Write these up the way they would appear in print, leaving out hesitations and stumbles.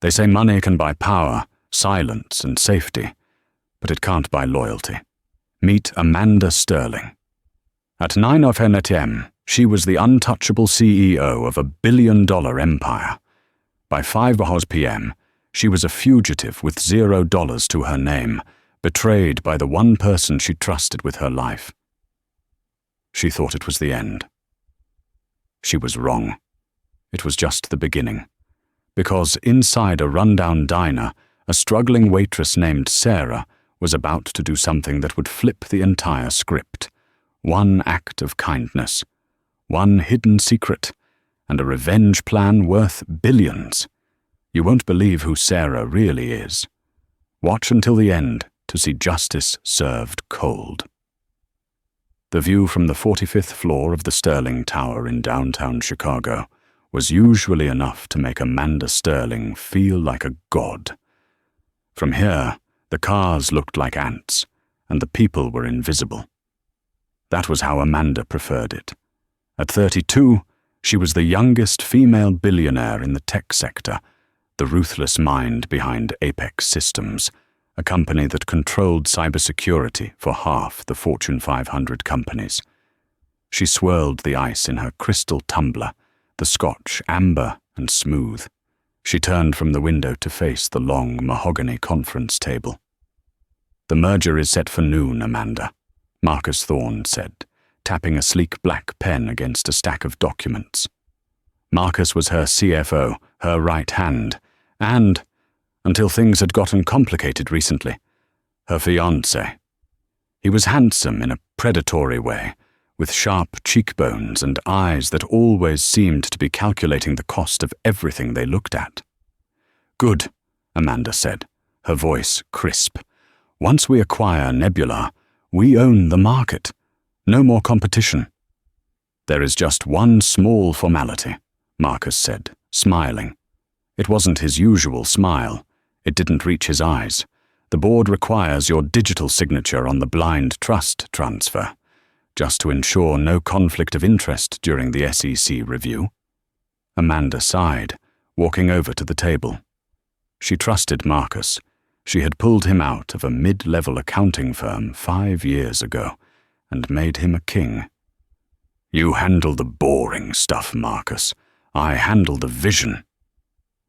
They say money can buy power, silence, and safety, but it can't buy loyalty. Meet Amanda Sterling. At 9 of her NTM, she was the untouchable CEO of a billion-dollar empire. By 5 p.m., she was a fugitive with $0 to her name, betrayed by the one person she trusted with her life. She thought it was the end. She was wrong. It was just the beginning. Because inside a rundown diner, a struggling waitress named Sarah was about to do something that would flip the entire script. One act of kindness, one hidden secret, and a revenge plan worth billions. You won't believe who Sarah really is. Watch until the end to see justice served cold. The view from the 45th floor of the Sterling Tower in downtown Chicago was usually enough to make Amanda Sterling feel like a god. From here, the cars looked like ants, and the people were invisible. That was how Amanda preferred it. At 32, she was the youngest female billionaire in the tech sector, the ruthless mind behind Apex Systems, a company that controlled cybersecurity for half the Fortune 500 companies. She swirled the ice in her crystal tumbler, the scotch amber and smooth. She turned from the window to face the long mahogany conference table. "The merger is set for noon, Amanda," Marcus Thorne said, tapping a sleek black pen against a stack of documents. Marcus was her CFO, her right hand, and, until things had gotten complicated recently, her fiancé. He was handsome in a predatory way, with sharp cheekbones and eyes that always seemed to be calculating the cost of everything they looked at. "Good," Amanda said, her voice crisp. "Once we acquire Nebula, we own the market. No more competition." "There is just one small formality," Marcus said, smiling. It wasn't his usual smile. It didn't reach his eyes. "The board requires your digital signature on the blind trust transfer, just to ensure no conflict of interest during the SEC review." Amanda sighed, walking over to the table. She trusted Marcus. She had pulled him out of a mid-level accounting firm 5 years ago and made him a king. "You handle the boring stuff, Marcus. I handle the vision."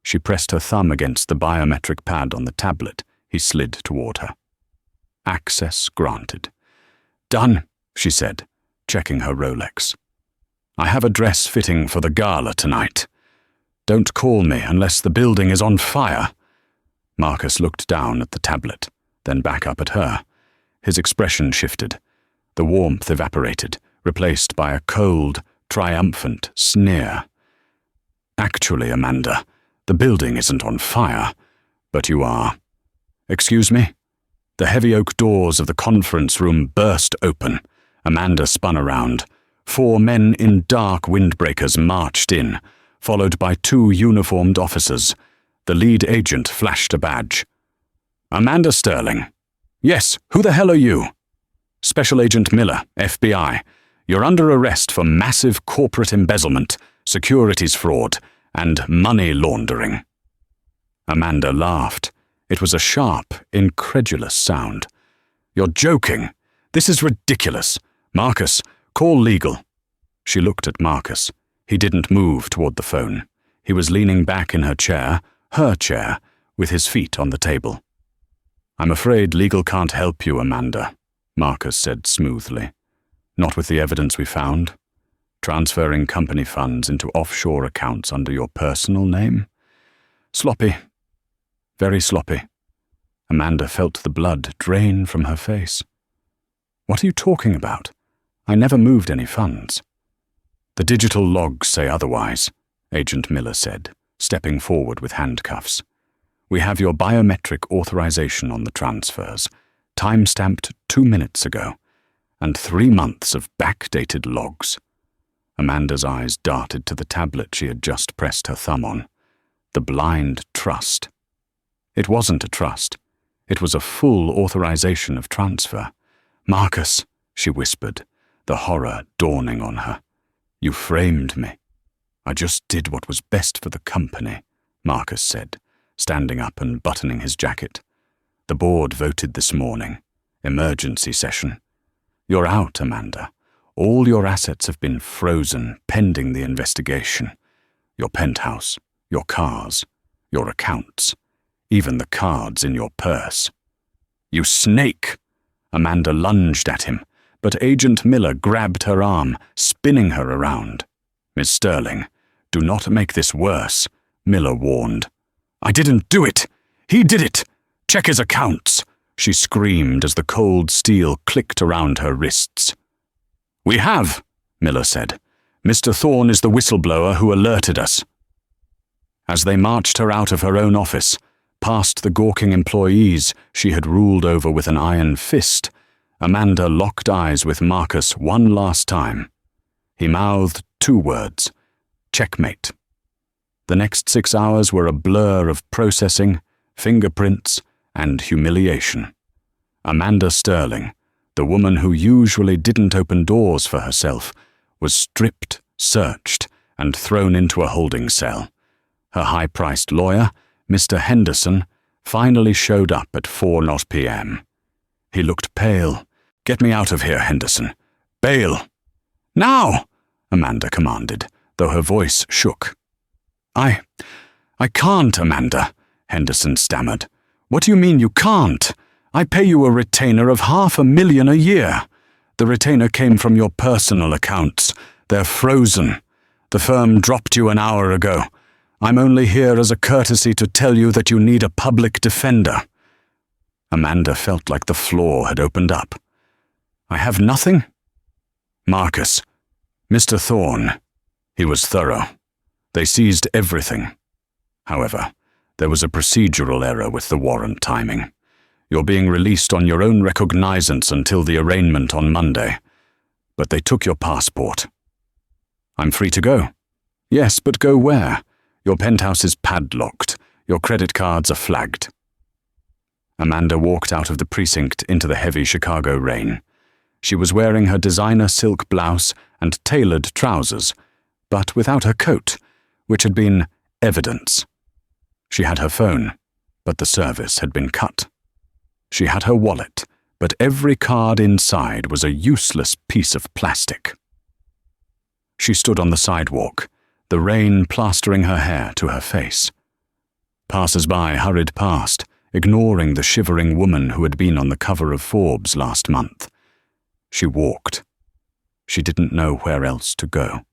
She pressed her thumb against the biometric pad on the tablet he slid toward her. "Access granted." "Done," she said, checking her Rolex. "I have a dress fitting for the gala tonight. Don't call me unless the building is on fire." Marcus looked down at the tablet, then back up at her. His expression shifted. The warmth evaporated, replaced by a cold, triumphant sneer. "Actually, Amanda, the building isn't on fire, but you are." "Excuse me?" The heavy oak doors of the conference room burst open. Amanda spun around. 4 men in dark windbreakers marched in, followed by 2 uniformed officers. The lead agent flashed a badge. "Amanda Sterling." "Yes, who the hell are you?" "Special Agent Miller, FBI. You're under arrest for massive corporate embezzlement, securities fraud, and money laundering." Amanda laughed. It was a sharp, incredulous sound. "You're joking. This is ridiculous. Marcus, call legal." She looked at Marcus. He didn't move toward the phone. He was leaning back in her chair, with his feet on the table. "I'm afraid legal can't help you, Amanda," Marcus said smoothly. "Not with the evidence we found. Transferring company funds into offshore accounts under your personal name? Sloppy. Very sloppy." Amanda felt the blood drain from her face. "What are you talking about? I never moved any funds." "The digital logs say otherwise," Agent Miller said, stepping forward with handcuffs. "We have your biometric authorization on the transfers, time-stamped 2 minutes ago, and 3 months of backdated logs." Amanda's eyes darted to the tablet she had just pressed her thumb on. The blind trust. It wasn't a trust. It was a full authorization of transfer. "Marcus," she whispered, the horror dawning on her. "You framed me." "I just did what was best for the company," Marcus said, standing up and buttoning his jacket. "The board voted this morning. Emergency session. You're out, Amanda. All your assets have been frozen pending the investigation. Your penthouse, your cars, your accounts, even the cards in your purse." "You snake!" Amanda lunged at him, but Agent Miller grabbed her arm, spinning her around. "Miss Sterling, do not make this worse," Miller warned. "I didn't do it! He did it! Check his accounts!" she screamed as the cold steel clicked around her wrists. "We have," Miller said. "Mr. Thorne is the whistleblower who alerted us." As they marched her out of her own office, past the gawking employees she had ruled over with an iron fist, Amanda locked eyes with Marcus one last time. He mouthed 2 words: checkmate. The next 6 hours were a blur of processing, fingerprints, and humiliation. Amanda Sterling, the woman who usually didn't open doors for herself, was stripped, searched, and thrown into a holding cell. Her high-priced lawyer, Mr. Henderson, finally showed up at 4:00 p.m. He looked pale. "Get me out of here, Henderson. Bail!" "Now!" Amanda commanded, though her voice shook. I can't, Amanda," Henderson stammered. "What do you mean you can't? I pay you a retainer of $500,000 a year. The retainer came from your personal accounts. They're frozen. The firm dropped you an hour ago. I'm only here as a courtesy to tell you that you need a public defender." Amanda felt like the floor had opened up. "I have nothing?" "Marcus, Mr. Thorne." He was thorough. "They seized everything. However, there was a procedural error with the warrant timing. You're being released on your own recognizance until the arraignment on Monday. But they took your passport." "I'm free to go." "Yes, but go where? Your penthouse is padlocked. Your credit cards are flagged." Amanda walked out of the precinct into the heavy Chicago rain. She was wearing her designer silk blouse and tailored trousers, but without her coat, which had been evidence. She had her phone, but the service had been cut. She had her wallet, but every card inside was a useless piece of plastic. She stood on the sidewalk, the rain plastering her hair to her face. Passers-by hurried past, ignoring the shivering woman who had been on the cover of Forbes last month. She walked. She didn't know where else to go.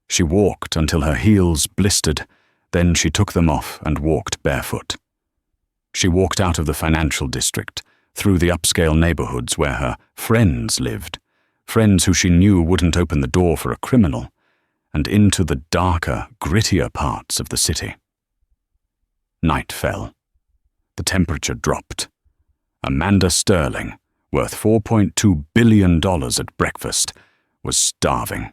She walked until her heels blistered, then she took them off and walked barefoot. She walked out of the financial district, through the upscale neighborhoods where her friends lived, friends who she knew wouldn't open the door for a criminal, and into the darker, grittier parts of the city. Night fell. The temperature dropped. Amanda Sterling, worth $4.2 billion at breakfast, was starving.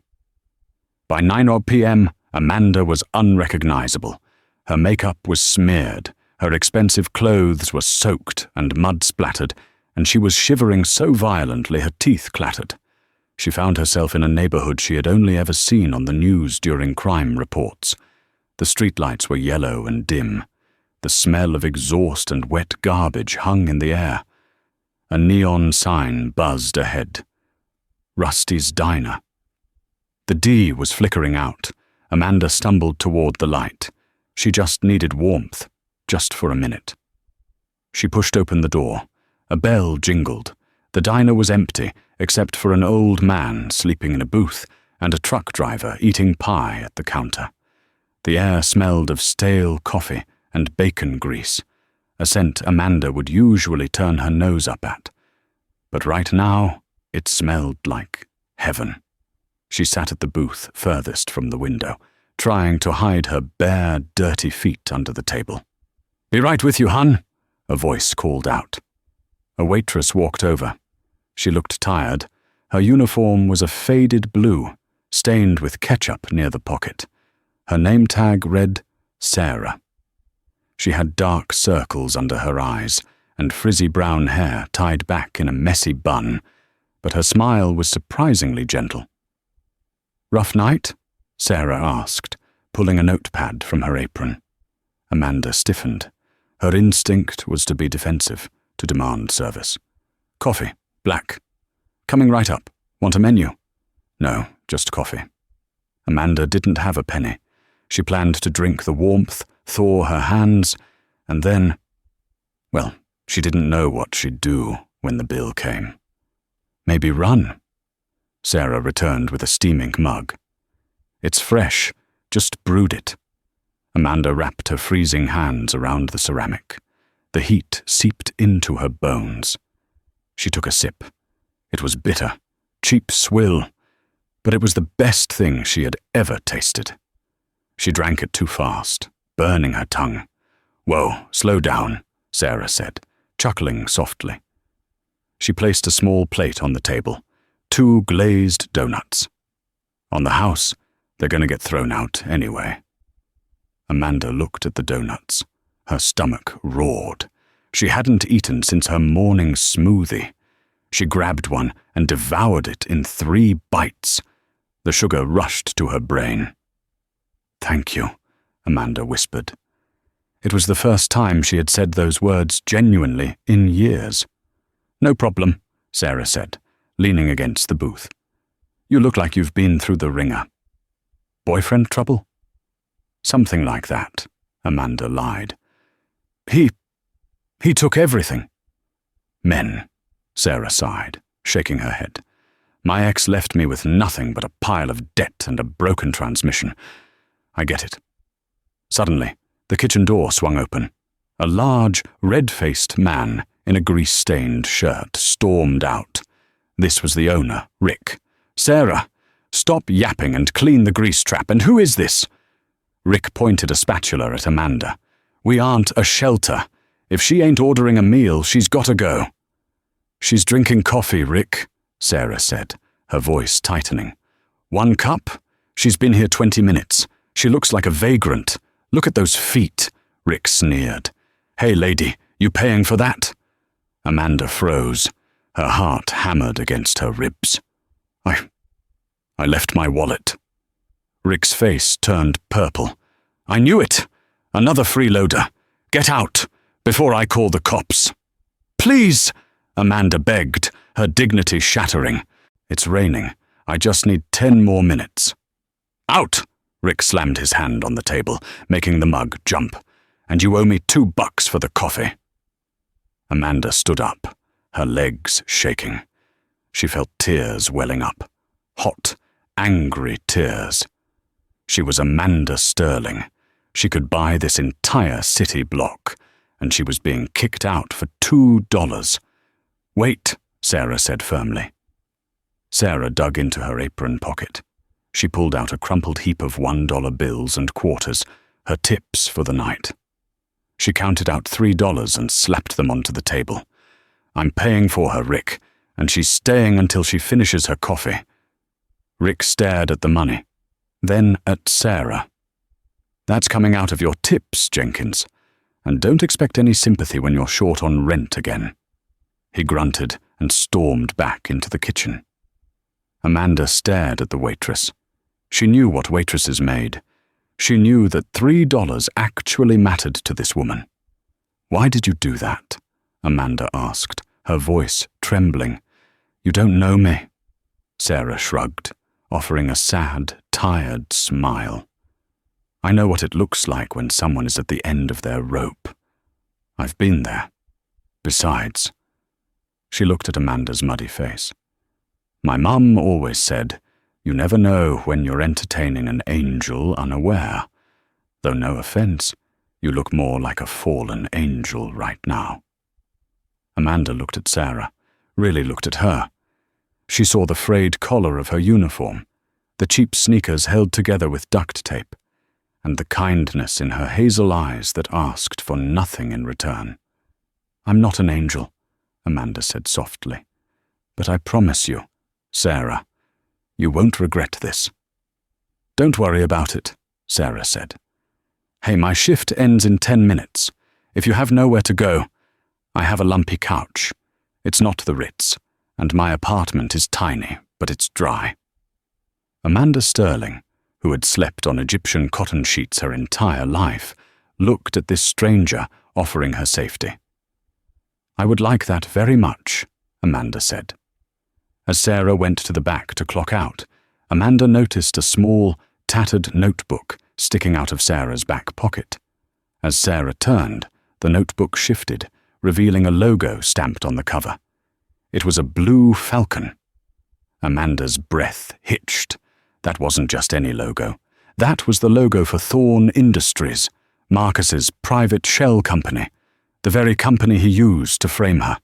By 9:00 p.m., Amanda was unrecognizable. Her makeup was smeared, her expensive clothes were soaked and mud-splattered, and she was shivering so violently her teeth clattered. She found herself in a neighborhood she had only ever seen on the news during crime reports. The streetlights were yellow and dim. The smell of exhaust and wet garbage hung in the air. A neon sign buzzed ahead. Rusty's Diner. The D was flickering out. Amanda stumbled toward the light. She just needed warmth, just for a minute. She pushed open the door. A bell jingled. The diner was empty, except for an old man sleeping in a booth and a truck driver eating pie at the counter. The air smelled of stale coffee and bacon grease, a scent Amanda would usually turn her nose up at. But right now, it smelled like heaven. She sat at the booth furthest from the window, trying to hide her bare, dirty feet under the table. "Be right with you, hun," a voice called out. A waitress walked over. She looked tired. Her uniform was a faded blue, stained with ketchup near the pocket. Her name tag read Sarah. She had dark circles under her eyes and frizzy brown hair tied back in a messy bun, but her smile was surprisingly gentle. "Rough night?" Sarah asked, pulling a notepad from her apron. Amanda stiffened. Her instinct was to be defensive, to demand service. Coffee, black. Coming right up. Want a menu? No, just coffee. Amanda didn't have a penny. She planned to drink the warmth, thaw her hands, and then, well, she didn't know what she'd do when the bill came. Maybe run. Sarah returned with a steaming mug. It's fresh. Just brewed it. Amanda wrapped her freezing hands around the ceramic. The heat seeped into her bones. She took a sip. It was bitter, cheap swill, but it was the best thing she had ever tasted. She drank it too fast, burning her tongue. Whoa, slow down, Sarah said, chuckling softly. She placed a small plate on the table, 2 glazed donuts. On the house, they're going to get thrown out anyway. Amanda looked at the donuts. Her stomach roared. She hadn't eaten since her morning smoothie. She grabbed one and devoured it in 3 bites. The sugar rushed to her brain. "Thank you," Amanda whispered. It was the first time she had said those words genuinely in years. "No problem," Sarah said, leaning against the booth. "You look like you've been through the ringer." "Boyfriend trouble?" "Something like that," Amanda lied. He took everything." "Men," Sarah sighed, shaking her head. "My ex left me with nothing but a pile of debt and a broken transmission. I get it." Suddenly, the kitchen door swung open. A large, red-faced man in a grease-stained shirt stormed out. This was the owner, Rick. "Sarah, stop yapping and clean the grease trap, and who is this?" Rick pointed a spatula at Amanda. "We aren't a shelter. If she ain't ordering a meal, she's gotta go." "She's drinking coffee, Rick," Sarah said, her voice tightening. "1 cup? She's been here 20 minutes. She looks like a vagrant. Look at those feet," Rick sneered. "Hey, lady, you paying for that?" Amanda froze. Her heart hammered against her ribs. I left my wallet." Rick's face turned purple. "I knew it! Another freeloader. Get out, before I call the cops." "Please," Amanda begged, her dignity shattering. "It's raining. I just need 10 more minutes." "Out!" Rick slammed his hand on the table, making the mug jump. "And you owe me $2 for the coffee." Amanda stood up, her legs shaking. She felt tears welling up. Hot, angry tears. She was Amanda Sterling. She could buy this entire city block, and she was being kicked out for $2. "Wait," Sarah said firmly. Sarah dug into her apron pocket. She pulled out a crumpled heap of $1 bills and quarters, her tips for the night. She counted out $3 and slapped them onto the table. "I'm paying for her, Rick, and she's staying until she finishes her coffee." Rick stared at the money, then at Sarah. "That's coming out of your tips, Jenkins, and don't expect any sympathy when you're short on rent again." He grunted and stormed back into the kitchen. Amanda stared at the waitress. She knew what waitresses made. She knew that $3 actually mattered to this woman. "Why did you do that?" Amanda asked, her voice trembling. "You don't know me." Sarah shrugged, offering a sad, tired smile. "I know what it looks like when someone is at the end of their rope. I've been there. Besides," she looked at Amanda's muddy face. "My mum always said, you never know when you're entertaining an angel unaware. Though no offense, you look more like a fallen angel right now." Amanda looked at Sarah, really looked at her. She saw the frayed collar of her uniform, the cheap sneakers held together with duct tape, and the kindness in her hazel eyes that asked for nothing in return. "I'm not an angel," Amanda said softly. "But I promise you, Sarah, you won't regret this." "Don't worry about it," Sarah said. "Hey, my shift ends in 10 minutes. If you have nowhere to go, I have a lumpy couch. It's not the Ritz, and my apartment is tiny, but it's dry." Amanda Sterling, who had slept on Egyptian cotton sheets her entire life, looked at this stranger offering her safety. "I would like that very much," Amanda said. As Sarah went to the back to clock out, Amanda noticed a small, tattered notebook sticking out of Sarah's back pocket. As Sarah turned, the notebook shifted, revealing a logo stamped on the cover. It was a blue falcon. Amanda's breath hitched. That wasn't just any logo. That was the logo for Thorn Industries, Marcus's private shell company, the very company he used to frame her.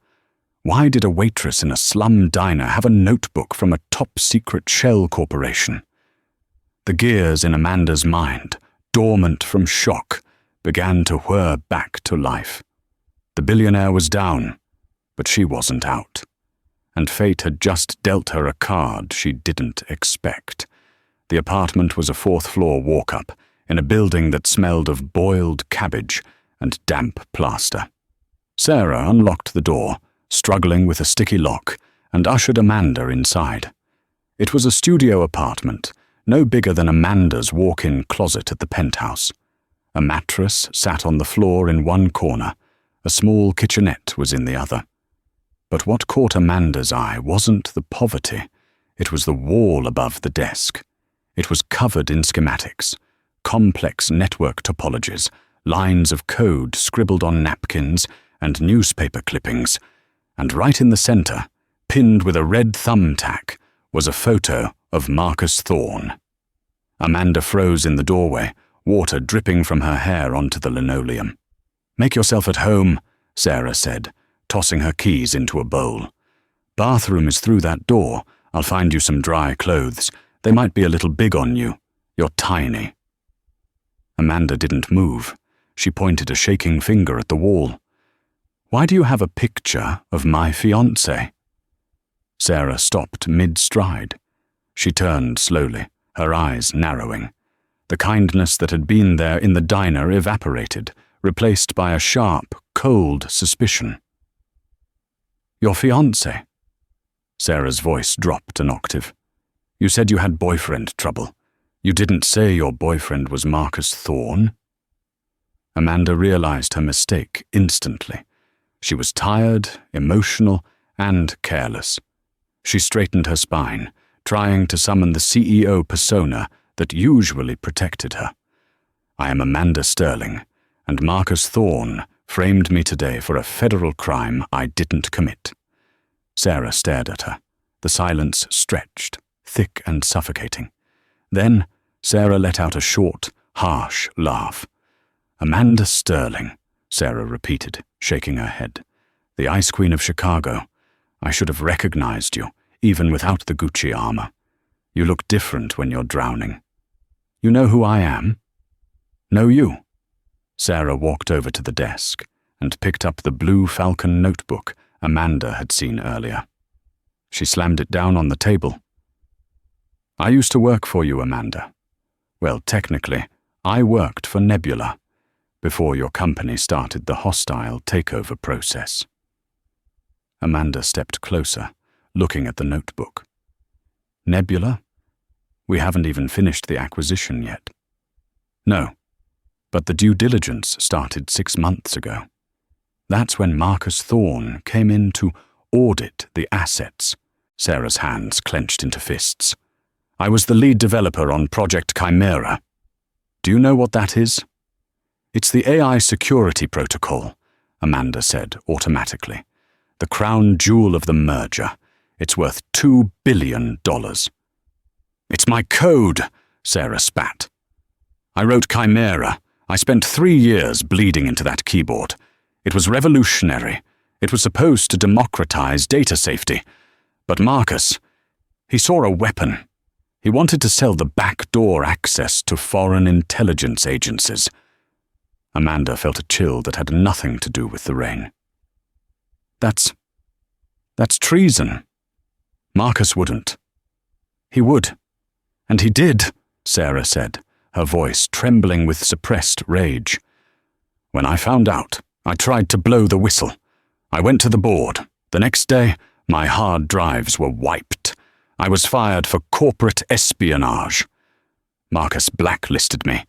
Why did a waitress in a slum diner have a notebook from a top-secret shell corporation? The gears in Amanda's mind, dormant from shock, began to whir back to life. The billionaire was down, but she wasn't out. And fate had just dealt her a card she didn't expect. The apartment was a fourth-floor walk-up in a building that smelled of boiled cabbage and damp plaster. Sarah unlocked the door, struggling with a sticky lock, and ushered Amanda inside. It was a studio apartment, no bigger than Amanda's walk-in closet at the penthouse. A mattress sat on the floor in one corner. A small kitchenette was in the other. But what caught Amanda's eye wasn't the poverty. It was the wall above the desk. It was covered in schematics, complex network topologies, lines of code scribbled on napkins, and newspaper clippings. And right in the center, pinned with a red thumbtack, was a photo of Marcus Thorn. Amanda froze in the doorway, water dripping from her hair onto the linoleum. "Make yourself at home," Sarah said, tossing her keys into a bowl. "Bathroom is through that door. I'll find you some dry clothes. They might be a little big on you. You're tiny." Amanda didn't move. She pointed a shaking finger at the wall. "Why do you have a picture of my fiancé?" Sarah stopped mid-stride. She turned slowly, her eyes narrowing. The kindness that had been there in the diner evaporated, replaced by a sharp, cold suspicion. "Your fiancé?" Sarah's voice dropped an octave. "You said you had boyfriend trouble. You didn't say your boyfriend was Marcus Thorn?" Amanda realized her mistake instantly. She was tired, emotional, and careless. She straightened her spine, trying to summon the CEO persona that usually protected her. "I am Amanda Sterling, and Marcus Thorn framed me today for a federal crime I didn't commit." Sarah stared at her. The silence stretched, thick and suffocating. Then Sarah let out a short, harsh laugh. "Amanda Sterling," Sarah repeated, shaking her head. "The Ice Queen of Chicago. I should have recognized you, even without the Gucci armor. You look different when you're drowning. You know who I am?" "Know you?" Sarah walked over to the desk and picked up the blue falcon notebook Amanda had seen earlier. She slammed it down on the table. "I used to work for you, Amanda. Well, technically, I worked for Nebula before your company started the hostile takeover process." Amanda stepped closer, looking at the notebook. "Nebula? We haven't even finished the acquisition yet." "No, but the due diligence started 6 months ago. That's when Marcus Thorn came in to audit the assets." Sarah's hands clenched into fists. "I was the lead developer on Project Chimera. Do you know what that is?" "It's the AI security protocol," Amanda said automatically. "The crown jewel of the merger. It's worth $2 billion. "It's my code," Sarah spat. "I wrote Chimera. I spent 3 years bleeding into that keyboard. It was revolutionary. It was supposed to democratize data safety. But Marcus, he saw a weapon. He wanted to sell the backdoor access to foreign intelligence agencies." Amanda felt a chill that had nothing to do with the rain. That's treason. Marcus wouldn't." "He would. And he did," Sarah said, her voice trembling with suppressed rage. "When I found out, I tried to blow the whistle. I went to the board. The next day, my hard drives were wiped. I was fired for corporate espionage. Marcus blacklisted me.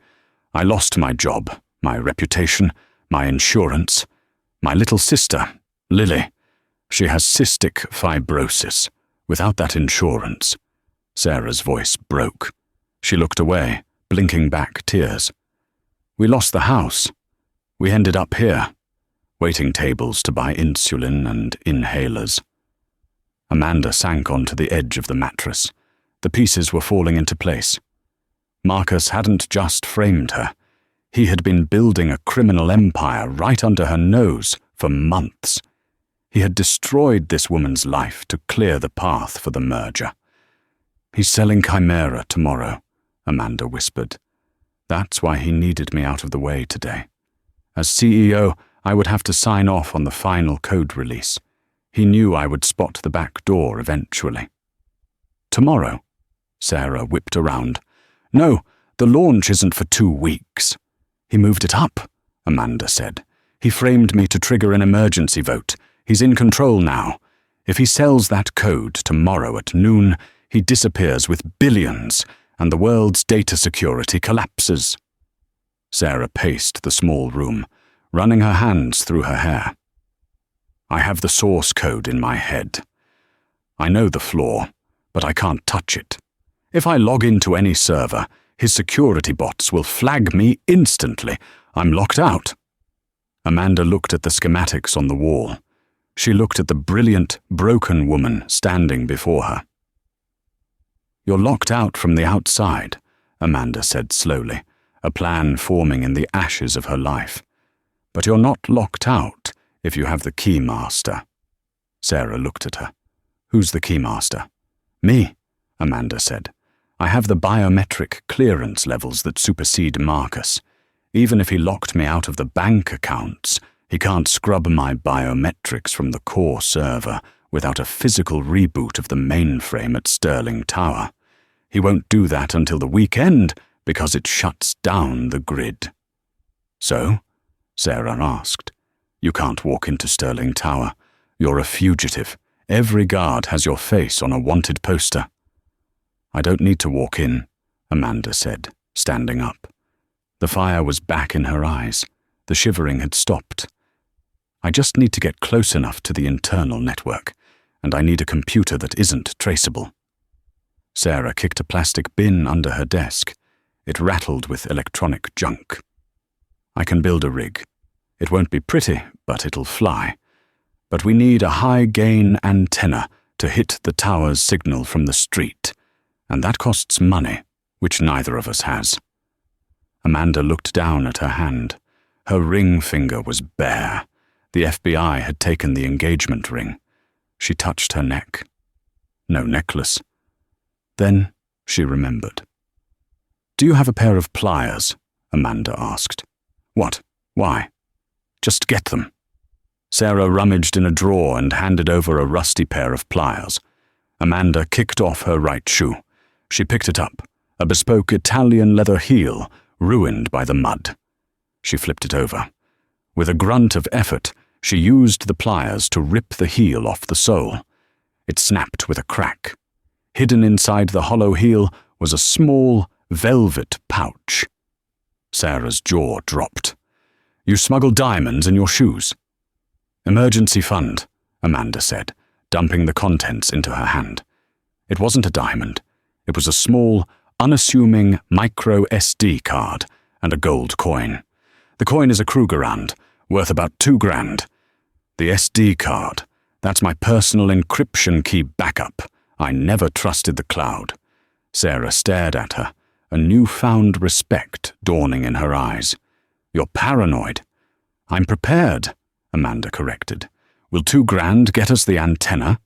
I lost my job, my reputation, my insurance. My little sister, Lily, she has cystic fibrosis. Without that insurance. Sarah's voice broke. She looked away, blinking back tears. We lost the house. We ended up here, waiting tables to buy insulin and inhalers. Amanda sank onto the edge of the mattress. The pieces were falling into place. Marcus hadn't just framed her. He had been building a criminal empire right under her nose for months. He had destroyed this woman's life to clear the path for the merger. He's selling Chimera tomorrow, Amanda whispered. That's why he needed me out of the way today. As CEO, I would have to sign off on the final code release. He knew I would spot the back door eventually. Tomorrow? Sarah whipped around. No, the launch isn't for 2 weeks. He moved it up, Amanda said. He framed me to trigger an emergency vote. He's in control now. If he sells that code tomorrow at noon, he disappears with billions, and the world's data security collapses. Sarah paced the small room, running her hands through her hair. I have the source code in my head. I know the flaw, but I can't touch it. If I log into any server, his security bots will flag me instantly. I'm locked out. Amanda looked at the schematics on the wall. She looked at the brilliant, broken woman standing before her. You're locked out from the outside, Amanda said slowly, a plan forming in the ashes of her life. But you're not locked out if you have the Keymaster. Sarah looked at her. Who's the Keymaster? Me, Amanda said. I have the biometric clearance levels that supersede Marcus. Even if he locked me out of the bank accounts, he can't scrub my biometrics from the core server without a physical reboot of the mainframe at Sterling Tower. He won't do that until the weekend because it shuts down the grid. So? Sarah asked. You can't walk into Sterling Tower. You're a fugitive. Every guard has your face on a wanted poster. I don't need to walk in, Amanda said, standing up. The fire was back in her eyes. The shivering had stopped. I just need to get close enough to the internal network, and I need a computer that isn't traceable. Sarah kicked a plastic bin under her desk. It rattled with electronic junk. I can build a rig. It won't be pretty, but it'll fly. But we need a high-gain antenna to hit the tower's signal from the street, and that costs money, which neither of us has. Amanda looked down at her hand. Her ring finger was bare. The FBI had taken the engagement ring. She touched her neck. No necklace. Then she remembered. Do you have a pair of pliers? Amanda asked. What? Why? Just get them. Sarah rummaged in a drawer and handed over a rusty pair of pliers. Amanda kicked off her right shoe. She picked it up, a bespoke Italian leather heel, ruined by the mud. She flipped it over. With a grunt of effort, she used the pliers to rip the heel off the sole. It snapped with a crack. Hidden inside the hollow heel was a small, velvet pouch. Sarah's jaw dropped. You smuggled diamonds in your shoes? Emergency fund, Amanda said, dumping the contents into her hand. It wasn't a diamond. It was a small, unassuming micro SD card and a gold coin. The coin is a Krugerrand, worth about $2,000. The SD card, that's my personal encryption key backup. I never trusted the cloud. Sarah stared at her, a newfound respect dawning in her eyes. You're paranoid. I'm prepared, Amanda corrected. Will $2,000 get us the antenna?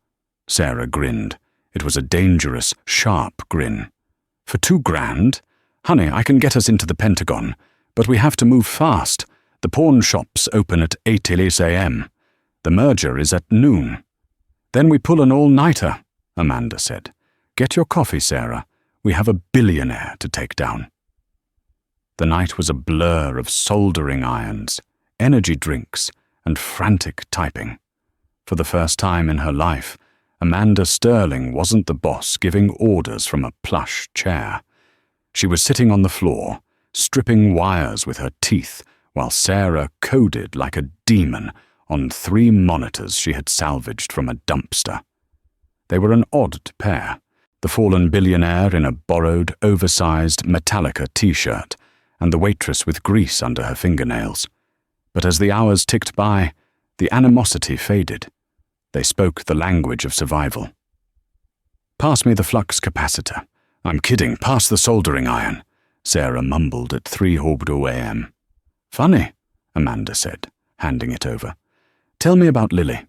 Sarah grinned. It was a dangerous, sharp grin. For $2,000? Honey, I can get us into the Pentagon, but we have to move fast. The pawn shops open at 8 a.m. The merger is at noon. Then we pull an all-nighter, Amanda said. Get your coffee, Sarah. We have a billionaire to take down. The night was a blur of soldering irons, energy drinks, and frantic typing. For the first time in her life, Amanda Sterling wasn't the boss giving orders from a plush chair. She was sitting on the floor, stripping wires with her teeth while Sarah coded like a demon on 3 monitors she had salvaged from a dumpster. They were an odd pair, the fallen billionaire in a borrowed, oversized Metallica t-shirt, and the waitress with grease under her fingernails. But as the hours ticked by, the animosity faded. They spoke the language of survival. "Pass me the flux capacitor. I'm kidding, pass the soldering iron," Sarah mumbled at 3:00 a.m. "Funny," Amanda said, handing it over. "Tell me about Lily."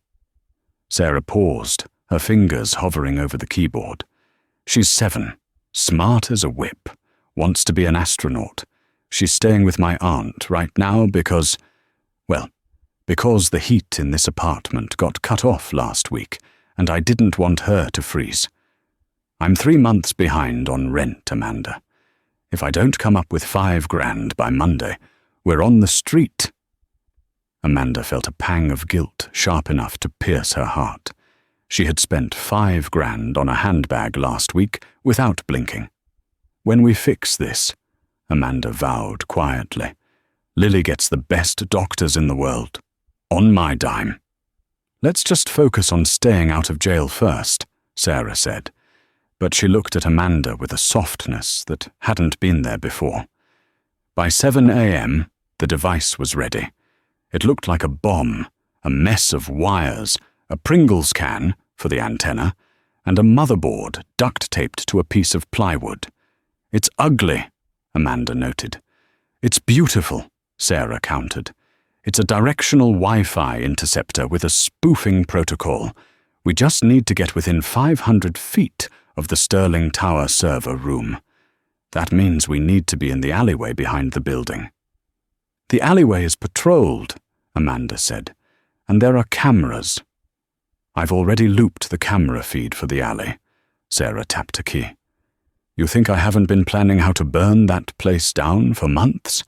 Sarah paused, her fingers hovering over the keyboard. "She's 7, smart as a whip, wants to be an astronaut. She's staying with my aunt right now because the heat in this apartment got cut off last week, and I didn't want her to freeze. I'm 3 months behind on rent, Amanda. If I don't come up with $5,000 by Monday, we're on the street." Amanda felt a pang of guilt sharp enough to pierce her heart. She had spent $5,000 on a handbag last week without blinking. "When we fix this," Amanda vowed quietly, "Lily gets the best doctors in the world. On my dime." "Let's just focus on staying out of jail first," Sarah said. But she looked at Amanda with a softness that hadn't been there before. By 7 a.m., the device was ready. It looked like a bomb, a mess of wires, a Pringles can for the antenna, and a motherboard duct-taped to a piece of plywood. "It's ugly," Amanda noted. "It's beautiful," Sarah countered. "It's a directional Wi-Fi interceptor with a spoofing protocol. We just need to get within 500 feet of the Sterling Tower server room. That means we need to be in the alleyway behind the building." "The alleyway is patrolled," Amanda said, "and there are cameras." "I've already looped the camera feed for the alley." Sarah tapped a key. "You think I haven't been planning how to burn that place down for months?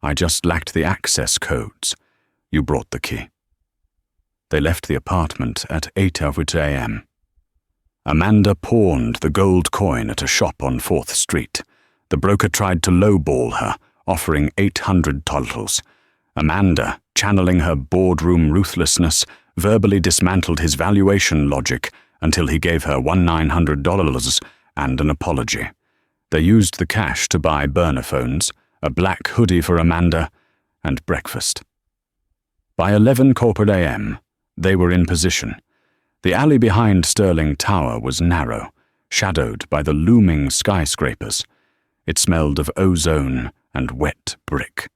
I just lacked the access codes. You brought the key." They left the apartment at 8:00 a.m. Amanda pawned the gold coin at a shop on 4th Street. The broker tried to lowball her, offering $800. Amanda, channeling her boardroom ruthlessness, verbally dismantled his valuation logic until he gave her $1,900 and an apology. They used the cash to buy burner phones, a black hoodie for Amanda, and breakfast. By 11:00 a.m., they were in position. The alley behind Sterling Tower was narrow, shadowed by the looming skyscrapers. It smelled of ozone and wet brick.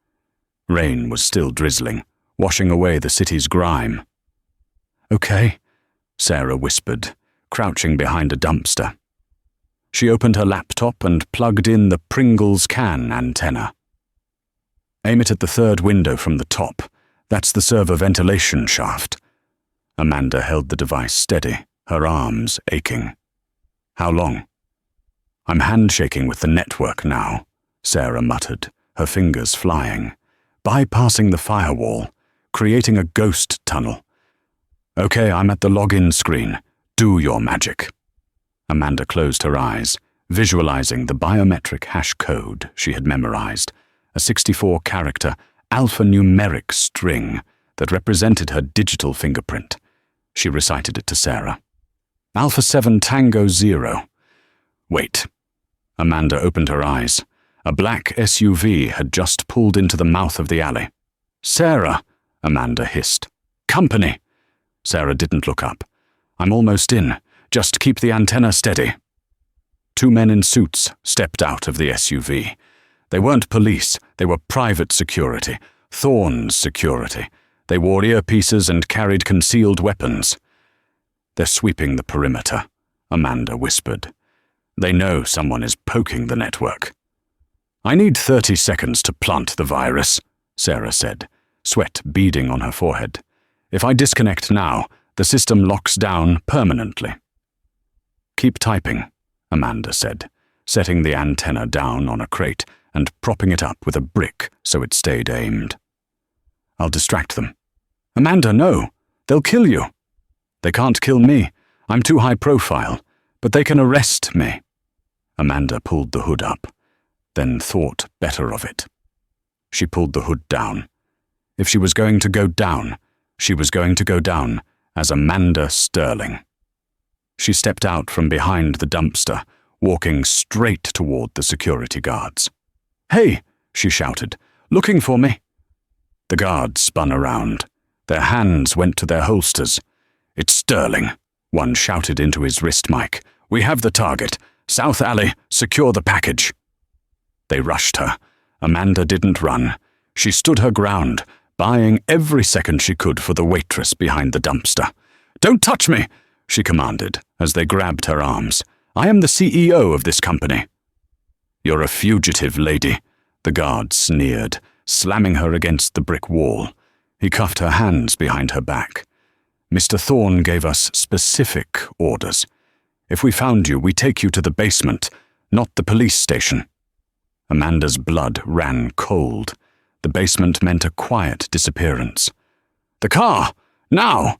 Rain was still drizzling, washing away the city's grime. "Okay," Sarah whispered, crouching behind a dumpster. She opened her laptop and plugged in the Pringles can antenna. "Aim it at the 3rd window from the top. That's the server ventilation shaft." Amanda held the device steady, her arms aching. "How long?" "I'm handshaking with the network now," Sarah muttered, her fingers flying. "Bypassing the firewall, creating a ghost tunnel." "Okay, I'm at the login screen. Do your magic." Amanda closed her eyes, visualizing the biometric hash code she had memorized, a 64-character alphanumeric string that represented her digital fingerprint. She recited it to Sarah. "Alpha 7 Tango 0. Wait." Amanda opened her eyes. A black SUV had just pulled into the mouth of the alley. "Sarah," Amanda hissed. "Company." Sarah didn't look up. "I'm almost in. Just keep the antenna steady." 2 men in suits stepped out of the SUV. They weren't police, they were private security, Thorne's security. They wore earpieces and carried concealed weapons. "They're sweeping the perimeter," Amanda whispered. "They know someone is poking the network." "I need 30 seconds to plant the virus," Sarah said, sweat beading on her forehead. "If I disconnect now, the system locks down permanently." "Keep typing," Amanda said, setting the antenna down on a crate and propping it up with a brick so it stayed aimed. "I'll distract them." "Amanda, no! They'll kill you." "They can't kill me. I'm too high profile. But they can arrest me." Amanda pulled the hood up, then thought better of it. She pulled the hood down, If she was going to go down, she was going to go down as Amanda Sterling. She stepped out from behind the dumpster, walking straight toward the security guards. "Hey!" she shouted. "Looking for me?" The guards spun around. Their hands went to their holsters. "It's Sterling," one shouted into his wrist mic. "We have the target. South Alley, secure the package." They rushed her. Amanda didn't run. She stood her ground, buying every second she could for the waitress behind the dumpster. "Don't touch me!" she commanded as they grabbed her arms. "I am the CEO of this company." "You're a fugitive, lady," the guard sneered, slamming her against the brick wall. He cuffed her hands behind her back. "Mr. Thorne gave us specific orders. If we found you, we take you to the basement, not the police station." Amanda's blood ran cold. The basement meant a quiet disappearance. "The car! Now!"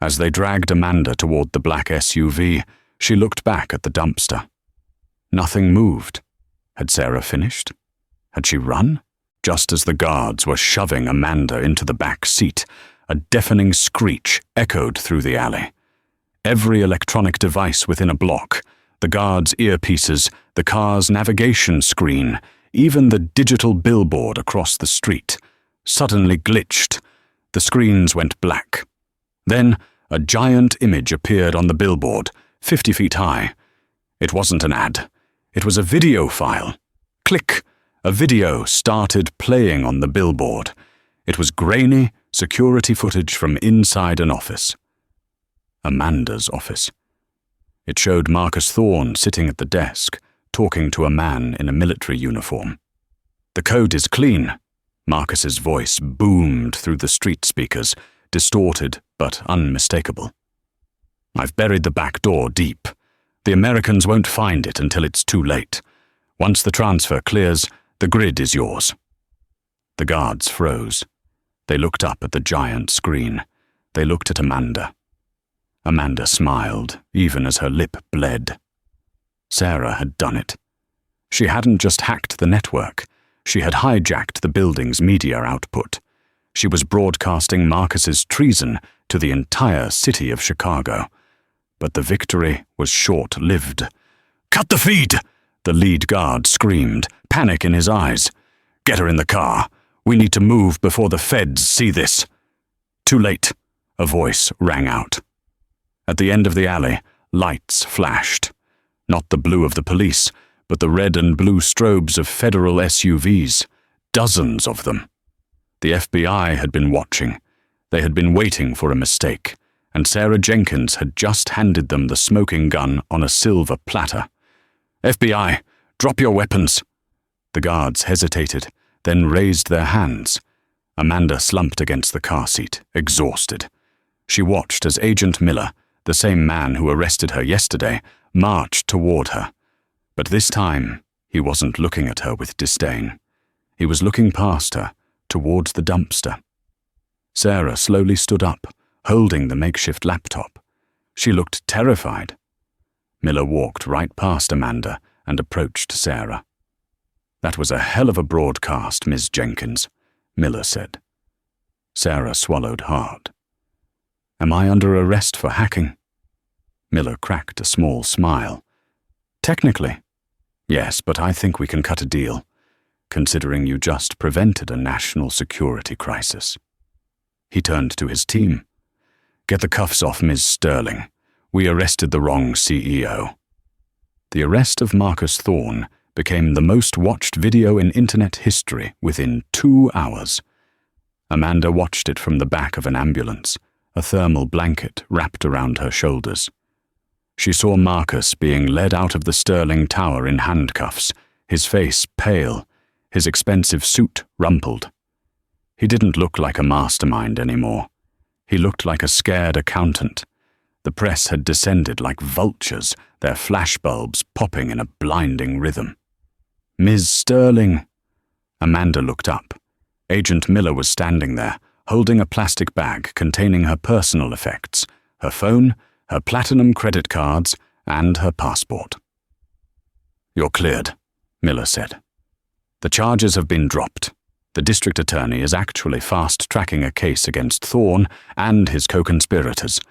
As they dragged Amanda toward the black SUV, she looked back at the dumpster. Nothing moved. Had Sarah finished? Had she run? Just as the guards were shoving Amanda into the back seat, a deafening screech echoed through the alley. Every electronic device within a block, the guards' earpieces, the car's navigation screen, even the digital billboard across the street, suddenly glitched. The screens went black. Then a giant image appeared on the billboard, 50 feet high. It wasn't an ad. It was a video file. Click! A video started playing on the billboard. It was grainy, security footage from inside an office. Amanda's office. It showed Marcus Thorne sitting at the desk, talking to a man in a military uniform. "The code is clean." Marcus's voice boomed through the street speakers, distorted but unmistakable. "I've buried the back door deep. The Americans won't find it until it's too late. Once the transfer clears, the grid is yours." The guards froze. They looked up at the giant screen. They looked at Amanda. Amanda smiled, even as her lip bled. Sarah had done it. She hadn't just hacked the network. She had hijacked the building's media output. She was broadcasting Marcus's treason to the entire city of Chicago. But the victory was short-lived. "Cut the feed!" the lead guard screamed, panic in his eyes. "Get her in the car. We need to move before the feds see this." "Too late," a voice rang out. At the end of the alley, lights flashed. Not the blue of the police, but the red and blue strobes of federal SUVs. Dozens of them. The FBI had been watching. They had been waiting for a mistake, and Sarah Jenkins had just handed them the smoking gun on a silver platter. "FBI, drop your weapons." The guards hesitated, then raised their hands. Amanda slumped against the car seat, exhausted. She watched as Agent Miller, the same man who arrested her yesterday, marched toward her. But this time, he wasn't looking at her with disdain. He was looking past her, towards the dumpster. Sarah slowly stood up, holding the makeshift laptop. She looked terrified. Miller walked right past Amanda and approached Sarah. "That was a hell of a broadcast, Ms. Jenkins," Miller said. Sarah swallowed hard. "Am I under arrest for hacking?" Miller cracked a small smile. "Technically, yes, but I think we can cut a deal, considering you just prevented a national security crisis." He turned to his team. "Get the cuffs off Ms. Sterling. We arrested the wrong CEO." The arrest of Marcus Thorne became the most watched video in internet history within 2 hours. Amanda watched it from the back of an ambulance, a thermal blanket wrapped around her shoulders. She saw Marcus being led out of the Sterling Tower in handcuffs, his face pale, his expensive suit rumpled. He didn't look like a mastermind anymore. He looked like a scared accountant. The press had descended like vultures, their flashbulbs popping in a blinding rhythm. "Ms. Sterling." Amanda looked up. Agent Miller was standing there, holding a plastic bag containing her personal effects, her phone, her platinum credit cards, and her passport. "You're cleared," Miller said. "The charges have been dropped. The district attorney is actually fast-tracking a case against Thorne and his co-conspirators.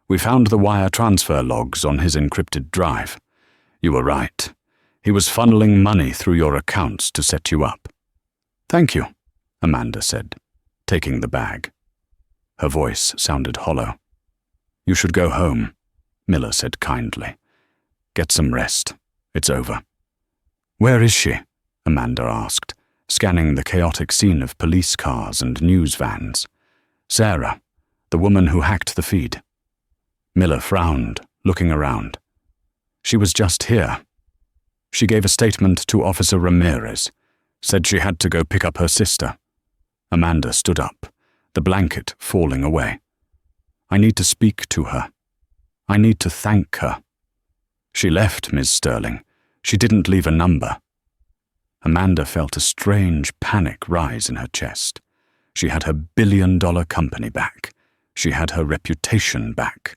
We found the wire transfer logs on his encrypted drive. You were right. He was funneling money through your accounts to set you up. Thank you, Amanda said, taking the bag. Her voice sounded hollow. You should go home, Miller said kindly. Get some rest. It's over. Where is she? Amanda asked, scanning the chaotic scene of police cars and news vans. Sarah, the woman who hacked the feed. Miller frowned, looking around. She was just here. She gave a statement to Officer Ramirez, said she had to go pick up her sister. Amanda stood up, the blanket falling away. I need to speak to her. I need to thank her. She left, Ms. Sterling. She didn't leave a number. Amanda felt a strange panic rise in her chest. She had her billion-dollar company back. She had her reputation back.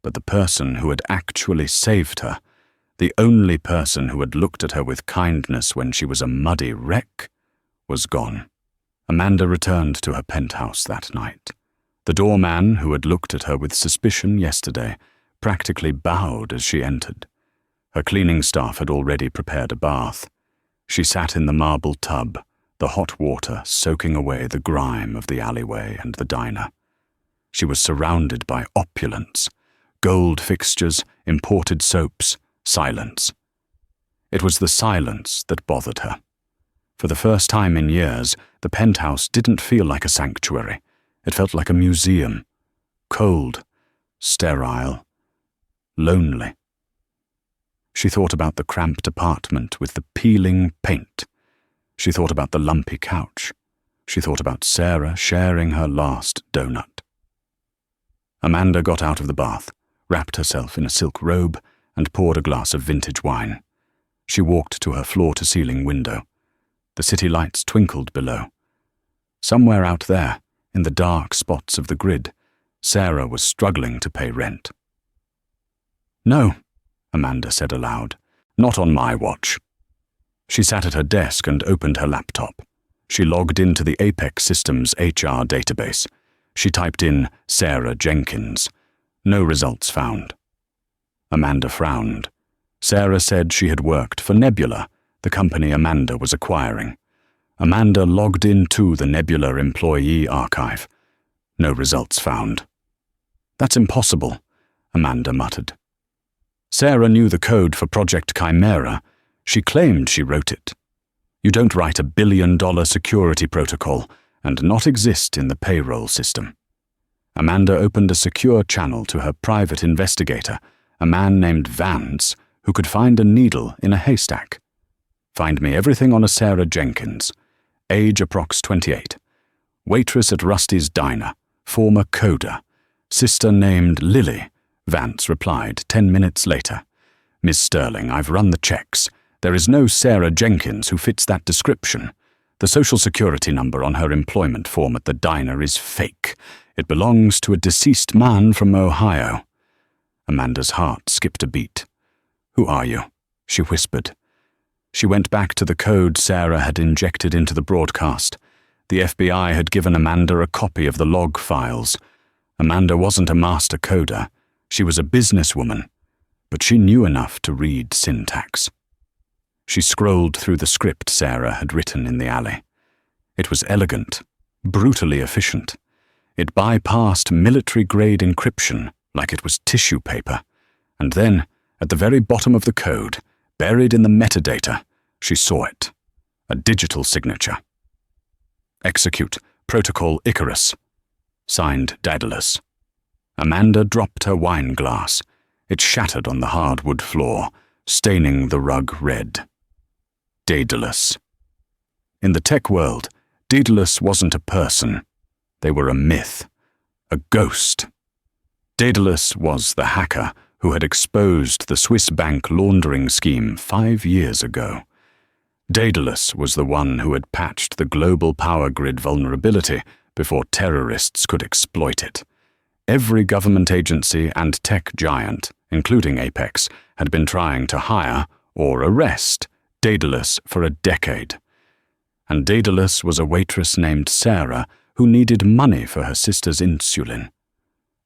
But the person who had actually saved her, the only person who had looked at her with kindness when she was a muddy wreck, was gone. Amanda returned to her penthouse that night. The doorman, who had looked at her with suspicion yesterday, practically bowed as she entered. Her cleaning staff had already prepared a bath. She sat in the marble tub, the hot water soaking away the grime of the alleyway and the diner. She was surrounded by opulence, gold fixtures, imported soaps, silence. It was the silence that bothered her. For the first time in years, the penthouse didn't feel like a sanctuary. It felt like a museum. Cold, sterile, lonely. She thought about the cramped apartment with the peeling paint. She thought about the lumpy couch. She thought about Sarah sharing her last donut. Amanda got out of the bath, wrapped herself in a silk robe, and poured a glass of vintage wine. She walked to her floor-to-ceiling window. The city lights twinkled below. Somewhere out there, in the dark spots of the grid, Sarah was struggling to pay rent. No, Amanda said aloud, not on my watch. She sat at her desk and opened her laptop. She logged into the Apex Systems HR database. She typed in Sarah Jenkins. No results found. Amanda frowned. Sarah said she had worked for Nebula, the company Amanda was acquiring. Amanda logged into the Nebula employee archive. No results found. That's impossible, Amanda muttered. Sarah knew the code for Project Chimera. She claimed she wrote it. You don't write $1 billion security protocol and not exist in the payroll system. Amanda opened a secure channel to her private investigator, a man named Vance, who could find a needle in a haystack. Find me everything on a Sarah Jenkins. Age approx 28. Waitress at Rusty's Diner. Former coder. Sister named Lily, Vance replied 10 minutes later. Miss Sterling, I've run the checks. There is no Sarah Jenkins who fits that description. The social security number on her employment form at the diner is fake. It belongs to a deceased man from Ohio. Amanda's heart skipped a beat. Who are you? She whispered. She went back to the code Sarah had injected into the broadcast. The FBI had given Amanda a copy of the log files. Amanda wasn't a master coder. She was a businesswoman, but she knew enough to read syntax. She scrolled through the script Sarah had written in the alley. It was elegant, brutally efficient. It bypassed military-grade encryption like it was tissue paper. And then, at the very bottom of the code, buried in the metadata, she saw it. A digital signature. Execute Protocol Icarus. Signed Daedalus. Amanda dropped her wine glass. It shattered on the hardwood floor, staining the rug red. Daedalus. In the tech world, Daedalus wasn't a person. They were a myth. A ghost. Daedalus was the hacker who had exposed the Swiss bank laundering scheme 5 years ago. Daedalus was the one who had patched the global power grid vulnerability before terrorists could exploit it. Every government agency and tech giant, including Apex, had been trying to hire or arrest Daedalus for a decade. and Daedalus was a waitress named Sarah who needed money for her sister's insulin.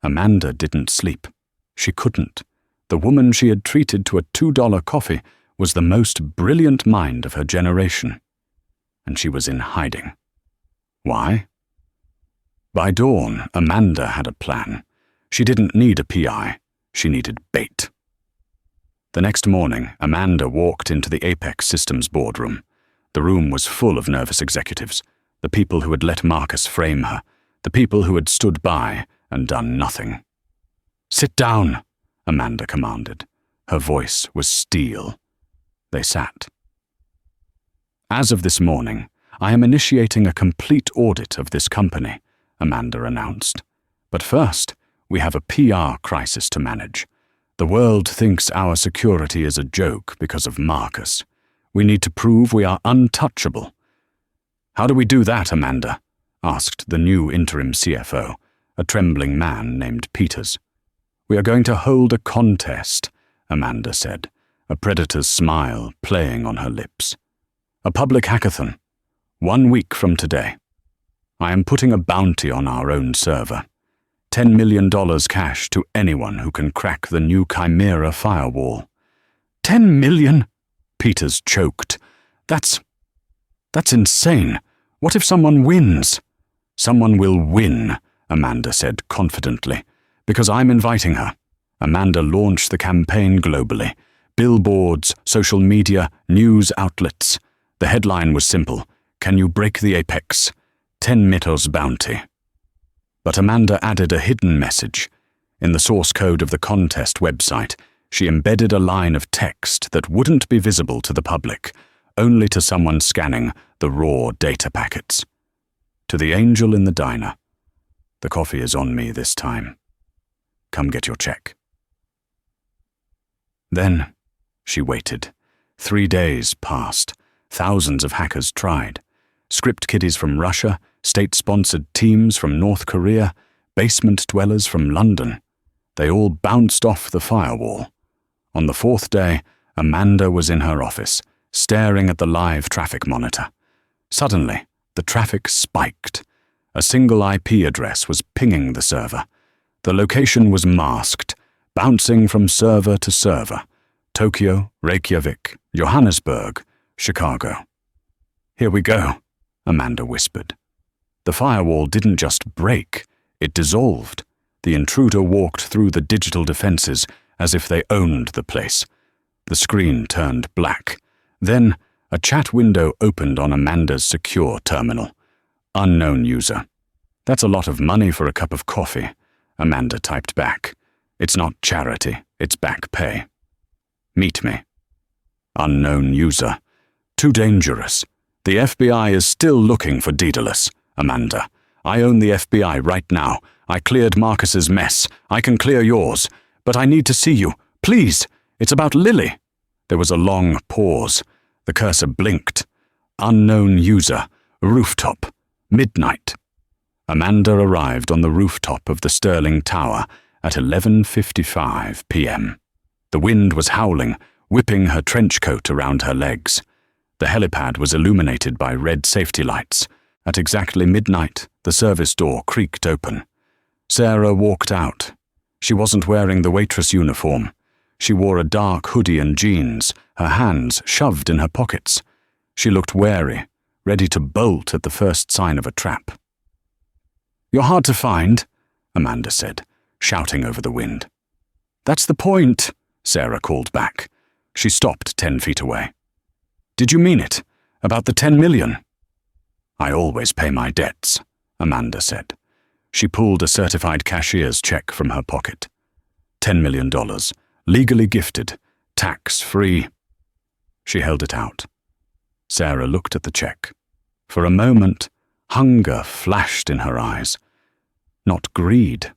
Amanda didn't sleep. She couldn't. The woman she had treated to a $2 coffee was the most brilliant mind of her generation. And she was in hiding. Why? By dawn, Amanda had a plan. She didn't need a PI. She needed bait. The next morning, Amanda walked into the Apex Systems boardroom. The room was full of nervous executives, the people who had let Marcus frame her, the people who had stood by and done nothing. "Sit down," Amanda commanded. Her voice was steel. They sat. "As of this morning, I am initiating a complete audit of this company," Amanda announced. "But first, we have a PR crisis to manage. The world thinks our security is a joke because of Marcus. We need to prove we are untouchable." "How do we do that, Amanda?" asked the new interim CFO, a trembling man named Peters. "We are going to hold a contest," Amanda said, a predator's smile playing on her lips. "A public hackathon. 1 week from today. I am putting a bounty on our own server. $10 million cash to anyone who can crack the new Chimera firewall." "10 million?" Peters choked. That's insane. What if someone wins?" "Someone will win," Amanda said confidently, "because I'm inviting her." Amanda launched the campaign globally. Billboards, social media, news outlets. The headline was simple: "Can you break the apex? 10 mitos bounty." But Amanda added a hidden message. In the source code of the contest website, she embedded a line of text that wouldn't be visible to the public, only to someone scanning the raw data packets. To the angel in the diner: "The coffee is on me this time. Come get your check." Then she waited. 3 days passed. Thousands of hackers tried. Script kiddies from Russia, state-sponsored teams from North Korea, basement dwellers from London. They all bounced off the firewall. On the 4th day, Amanda was in her office, staring at the live traffic monitor. Suddenly, the traffic spiked. A single IP address was pinging the server. The location was masked, bouncing from server to server. Tokyo, Reykjavik, Johannesburg, Chicago. "Here we go," Amanda whispered. The firewall didn't just break, it dissolved. The intruder walked through the digital defenses as if they owned the place. The screen turned black. Then, a chat window opened on Amanda's secure terminal. "Unknown user." "That's a lot of money for a cup of coffee," Amanda typed back. "It's not charity, it's back pay." "Meet me." "Unknown user." "Too dangerous. The FBI is still looking for Daedalus, Amanda. I own the FBI right now. I cleared Marcus's mess. I can clear yours. But I need to see you. Please. It's about Lily." There was a long pause. The cursor blinked. "Unknown user. Rooftop. Midnight." Amanda arrived on the rooftop of the Sterling Tower at 11:55 p.m. The wind was howling, whipping her trench coat around her legs. The helipad was illuminated by red safety lights. At exactly midnight, the service door creaked open. Sarah walked out. She wasn't wearing the waitress uniform. She wore a dark hoodie and jeans, her hands shoved in her pockets. She looked wary, ready to bolt at the first sign of a trap. "You're hard to find," Amanda said, shouting over the wind. "That's the point," Sarah called back. She stopped 10 feet away. "Did you mean it? About the 10 million?" "I always pay my debts," Amanda said. She pulled a certified cashier's check from her pocket. $10 million, legally gifted, tax-free. She held it out. Sarah looked at the check. For a moment, hunger flashed in her eyes. Not greed,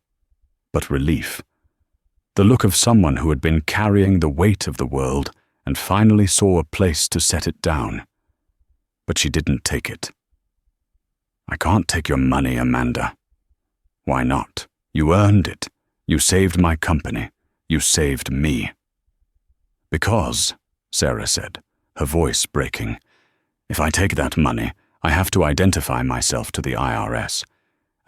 but relief. The look of someone who had been carrying the weight of the world and finally saw a place to set it down. But she didn't take it. "I can't take your money, Amanda." "Why not? You earned it. You saved my company. You saved me." "Because," Sarah said, her voice breaking, "if I take that money, I have to identify myself to the IRS,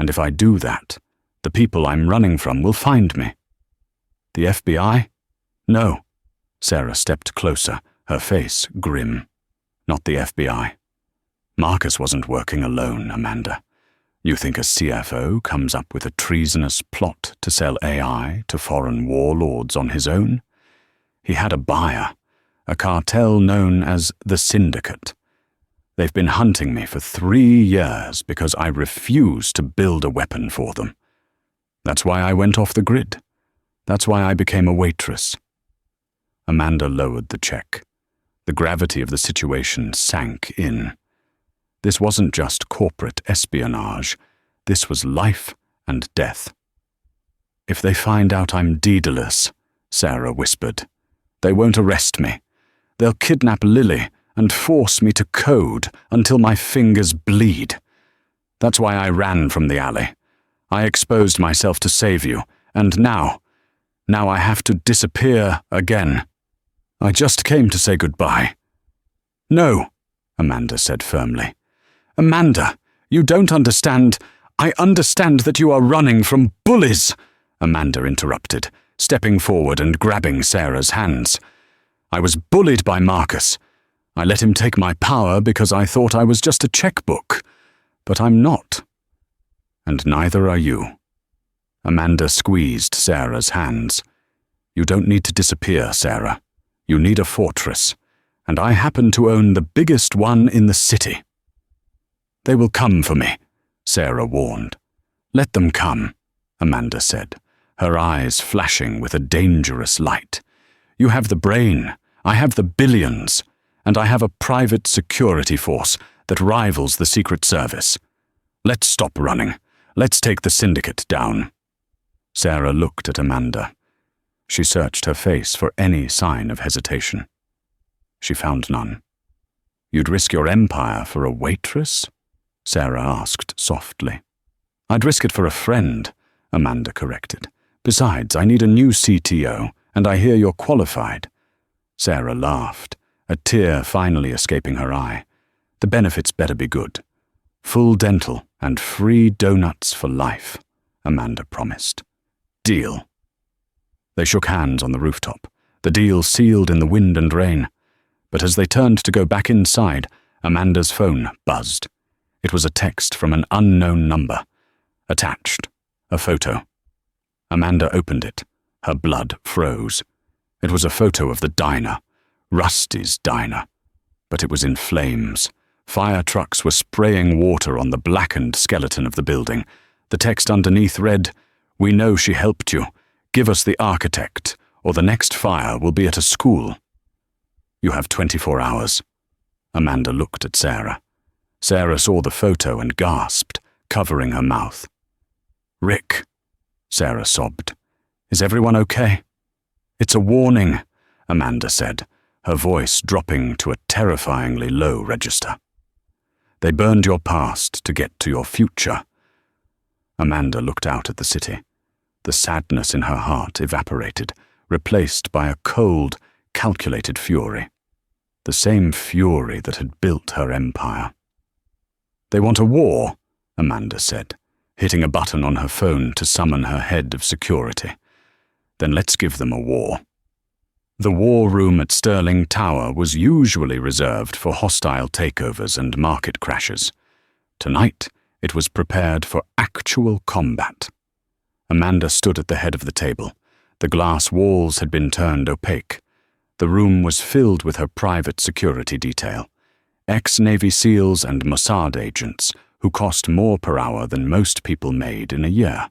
and if I do that, the people I'm running from will find me. The FBI? No. Sarah stepped closer, her face grim. Not the FBI. Marcus wasn't working alone, Amanda. You think a CFO comes up with a treasonous plot to sell AI to foreign warlords on his own? He had a buyer, a cartel known as the Syndicate. They've been hunting me for 3 years because I refuse to build a weapon for them. That's why I went off the grid. That's why I became a waitress. Amanda lowered the check. The gravity of the situation sank in. This wasn't just corporate espionage. This was life and death. If they find out I'm Daedalus, Sarah whispered, they won't arrest me. They'll kidnap Lily and force me to code until my fingers bleed. That's why I ran from the alley. I exposed myself to save you, and now I have to disappear again. I just came to say goodbye. No, Amanda said firmly. Amanda, you don't understand. I understand that you are running from bullies, Amanda interrupted, stepping forward and grabbing Sarah's hands. I was bullied by Marcus. I let him take my power because I thought I was just a checkbook. But I'm not. And neither are you. Amanda squeezed Sarah's hands. You don't need to disappear, Sarah. You need a fortress, and I happen to own the biggest one in the city. They will come for me, Sarah warned. Let them come, Amanda said, her eyes flashing with a dangerous light. You have the brain, I have the billions, and I have a private security force that rivals the Secret Service. Let's stop running. Let's take the syndicate down. Sarah looked at Amanda. She searched her face for any sign of hesitation. She found none. You'd risk your empire for a waitress? Sarah asked softly. I'd risk it for a friend, Amanda corrected. Besides, I need a new CTO, and I hear you're qualified. Sarah laughed, a tear finally escaping her eye. The benefits better be good. Full dental and free donuts for life, Amanda promised. Deal. They shook hands on the rooftop, the deal sealed in the wind and rain. But as they turned to go back inside, Amanda's phone buzzed. It was a text from an unknown number. Attached, a photo. Amanda opened it. Her blood froze. It was a photo of the diner, Rusty's diner. But it was in flames. Fire trucks were spraying water on the blackened skeleton of the building. The text underneath read, "We know she helped you. Give us the architect, or the next fire will be at a school." You have 24 hours. Amanda looked at Sarah. Sarah saw the photo and gasped, covering her mouth. Rick, Sarah sobbed. Is everyone okay? It's a warning, Amanda said, her voice dropping to a terrifyingly low register. They burned your past to get to your future. Amanda looked out at the city. The sadness in her heart evaporated, replaced by a cold, calculated fury. The same fury that had built her empire. They want a war, Amanda said, hitting a button on her phone to summon her head of security. Then let's give them a war. The war room at Sterling Tower was usually reserved for hostile takeovers and market crashes. Tonight, it was prepared for actual combat. Amanda stood at the head of the table. The glass walls had been turned opaque. The room was filled with her private security detail. Ex-Navy SEALs and Mossad agents who cost more per hour than most people made in a year.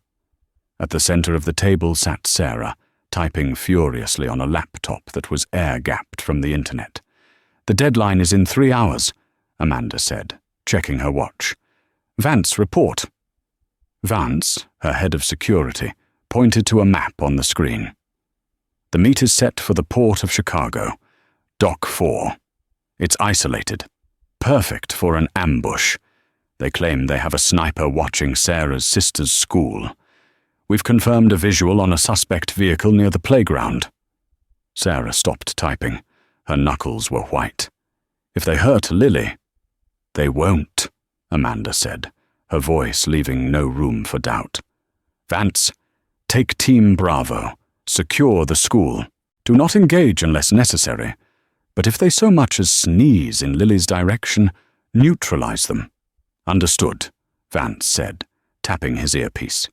At the center of the table sat Sarah, typing furiously on a laptop that was air-gapped from the internet. The deadline is in 3 hours, Amanda said, checking her watch. Vance, report. Vance, her head of security, pointed to a map on the screen. The meet is set for the port of Chicago, Dock 4. It's isolated. Perfect for an ambush. They claim they have a sniper watching Sarah's sister's school. We've confirmed a visual on a suspect vehicle near the playground. Sarah stopped typing. Her knuckles were white. If they hurt Lily, they won't, Amanda said, her voice leaving no room for doubt. Vance, take Team Bravo. Secure the school. Do not engage unless necessary. But if they so much as sneeze in Lily's direction, neutralize them. Understood, Vance said, tapping his earpiece.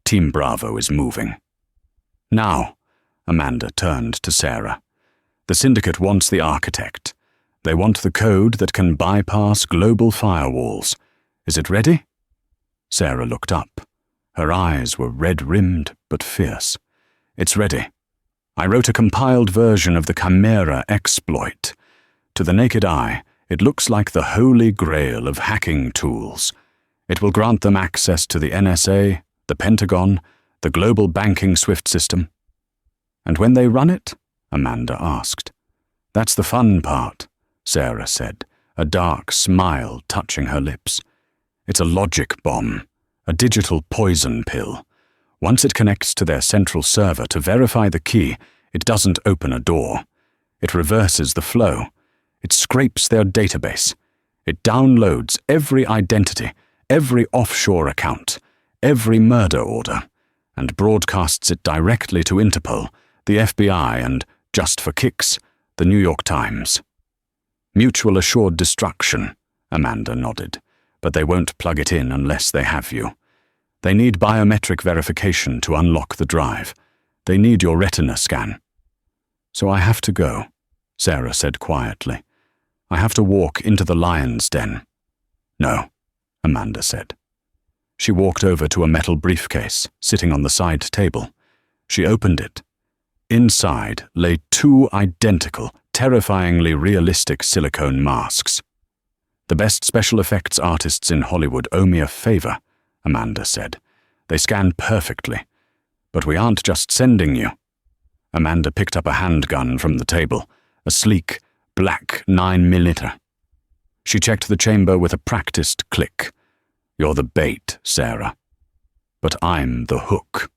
Team Bravo is moving. Now, Amanda turned to Sarah. The syndicate wants the architect. They want the code that can bypass global firewalls. Is it ready? Sarah looked up. Her eyes were red-rimmed but fierce. It's ready. I wrote a compiled version of the Chimera exploit. To the naked eye, it looks like the holy grail of hacking tools. It will grant them access to the NSA, the Pentagon, the global banking SWIFT system. And when they run it? Amanda asked. That's the fun part, Sarah said, a dark smile touching her lips. It's a logic bomb, a digital poison pill. Once it connects to their central server to verify the key, it doesn't open a door. It reverses the flow. It scrapes their database. It downloads every identity, every offshore account, every murder order, and broadcasts it directly to Interpol, the FBI, and, just for kicks, the New York Times. Mutual assured destruction, Amanda nodded, but they won't plug it in unless they have you. They need biometric verification to unlock the drive. They need your retina scan. So I have to go, Sarah said quietly. I have to walk into the lion's den. No, Amanda said. She walked over to a metal briefcase sitting on the side table. She opened it. Inside lay 2 identical, terrifyingly realistic silicone masks. The best special effects artists in Hollywood owe me a favor, Amanda said. They scan perfectly. But we aren't just sending you. Amanda picked up a handgun from the table, a sleek, black 9mm. She checked the chamber with a practiced click. You're the bait, Sarah. But I'm the hook.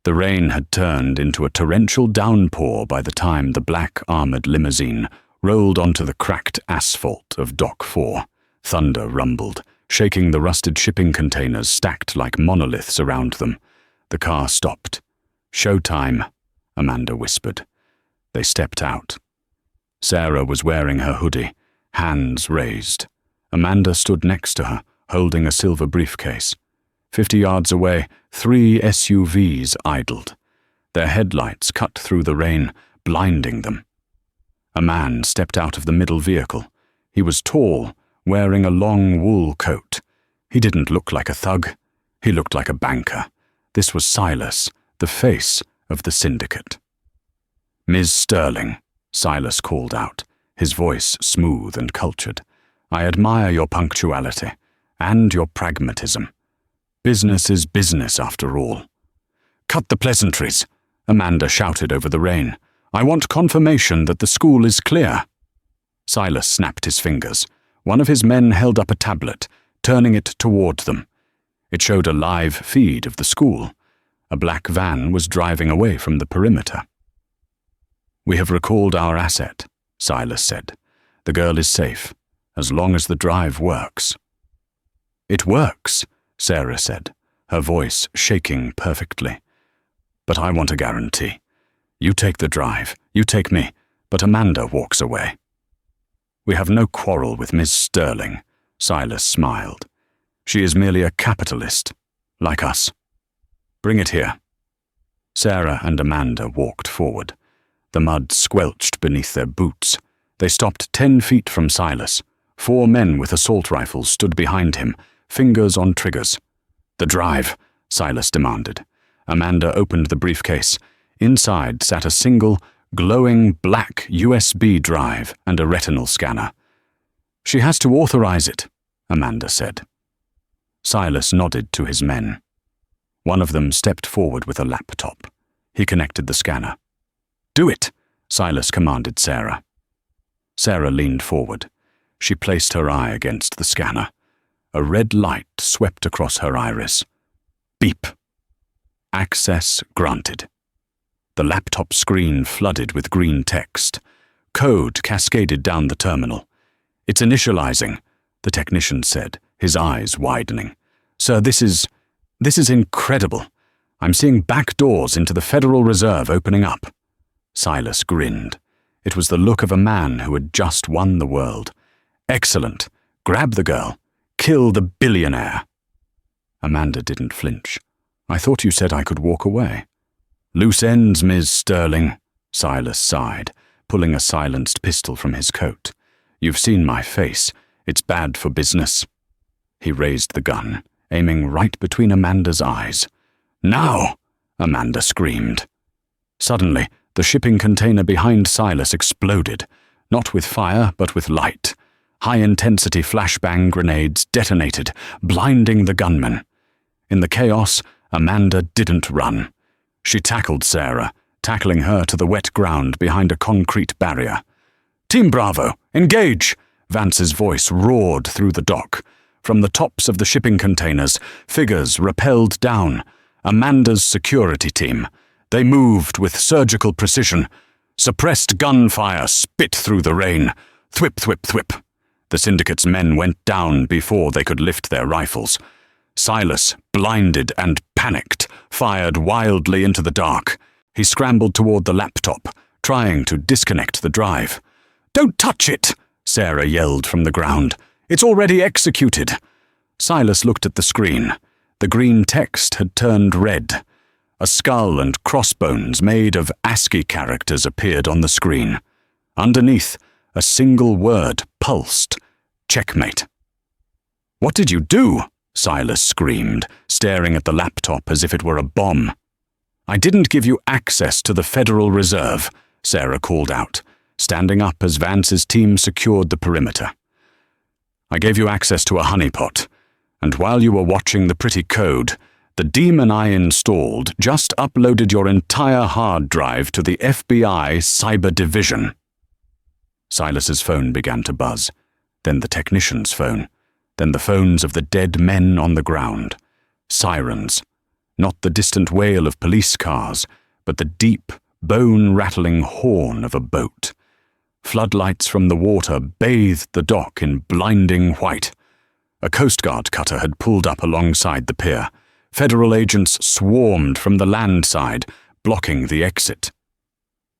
The rain had turned into a torrential downpour by the time the black armored limousine rolled onto the cracked asphalt of Dock 4. Thunder rumbled, shaking the rusted shipping containers stacked like monoliths around them. The car stopped. Showtime, Amanda whispered. They stepped out. Sarah was wearing her hoodie, hands raised. Amanda stood next to her, holding a silver briefcase. 50 yards away, 3 SUVs idled. Their headlights cut through the rain, blinding them. A man stepped out of the middle vehicle. He was tall, wearing a long wool coat. He didn't look like a thug. He looked like a banker. This was Silas, the face of the syndicate. Ms. Sterling, Silas called out, his voice smooth and cultured. I admire your punctuality and your pragmatism. Business is business, after all. Cut the pleasantries, Amanda shouted over the rain. I want confirmation that the school is clear. Silas snapped his fingers. One of his men held up a tablet, turning it toward them. It showed a live feed of the school. A black van was driving away from the perimeter. We have recalled our asset, Silas said. The girl is safe, as long as the drive works. It works, Sarah said, her voice shaking perfectly. But I want a guarantee. You take the drive, you take me, but Amanda walks away. We have no quarrel with Ms. Sterling, Silas smiled. She is merely a capitalist, like us. Bring it here. Sarah and Amanda walked forward. The mud squelched beneath their boots. They stopped 10 feet from Silas. 4 men with assault rifles stood behind him, fingers on triggers. The drive, Silas demanded. Amanda opened the briefcase. Inside sat a single, glowing black USB drive and a retinal scanner. She has to authorize it, Amanda said. Silas nodded to his men. One of them stepped forward with a laptop. He connected the scanner. Do it, Silas commanded Sarah. Sarah leaned forward. She placed her eye against the scanner. A red light swept across her iris. Beep. Access granted. The laptop screen flooded with green text. Code cascaded down the terminal. It's initializing, the technician said, his eyes widening. "Sir, this is incredible. I'm seeing back doors into the Federal Reserve opening up." Silas grinned. It was the look of a man who had just won the world. "Excellent. Grab the girl. Kill the billionaire." Amanda didn't flinch. "I thought you said I could walk away." "Loose ends, Ms. Sterling," Silas sighed, pulling a silenced pistol from his coat. "You've seen my face. It's bad for business." He raised the gun, aiming right between Amanda's eyes. "Now!" Amanda screamed. Suddenly, the shipping container behind Silas exploded, not with fire but with light. High-intensity flashbang grenades detonated, blinding the gunman. In the chaos, Amanda didn't run. She tackled Sarah, tackling her to the wet ground behind a concrete barrier. "Team Bravo, engage!" Vance's voice roared through the dock. From the tops of the shipping containers, figures rappelled down. Amanda's security team. They moved with surgical precision. Suppressed gunfire spit through the rain. Thwip, thwip, thwip. The syndicate's men went down before they could lift their rifles. Silas, blinded and panicked, fired wildly into the dark. He scrambled toward the laptop, trying to disconnect the drive. "Don't touch it!" Sarah yelled from the ground. "It's already executed." Silas looked at the screen. The green text had turned red. A skull and crossbones made of ASCII characters appeared on the screen. Underneath, a single word pulsed. "Checkmate." "What did you do?" Silas screamed, staring at the laptop as if it were a bomb. "I didn't give you access to the Federal Reserve," Sarah called out, standing up as Vance's team secured the perimeter. "I gave you access to a honeypot, and while you were watching the pretty code, the demon I installed just uploaded your entire hard drive to the FBI Cyber Division." Silas's phone began to buzz, then the technician's phone, then the phones of the dead men on the ground. Sirens. Not the distant wail of police cars, but the deep, bone-rattling horn of a boat. Floodlights from the water bathed the dock in blinding white. A Coast Guard cutter had pulled up alongside the pier. Federal agents swarmed from the land side, blocking the exit.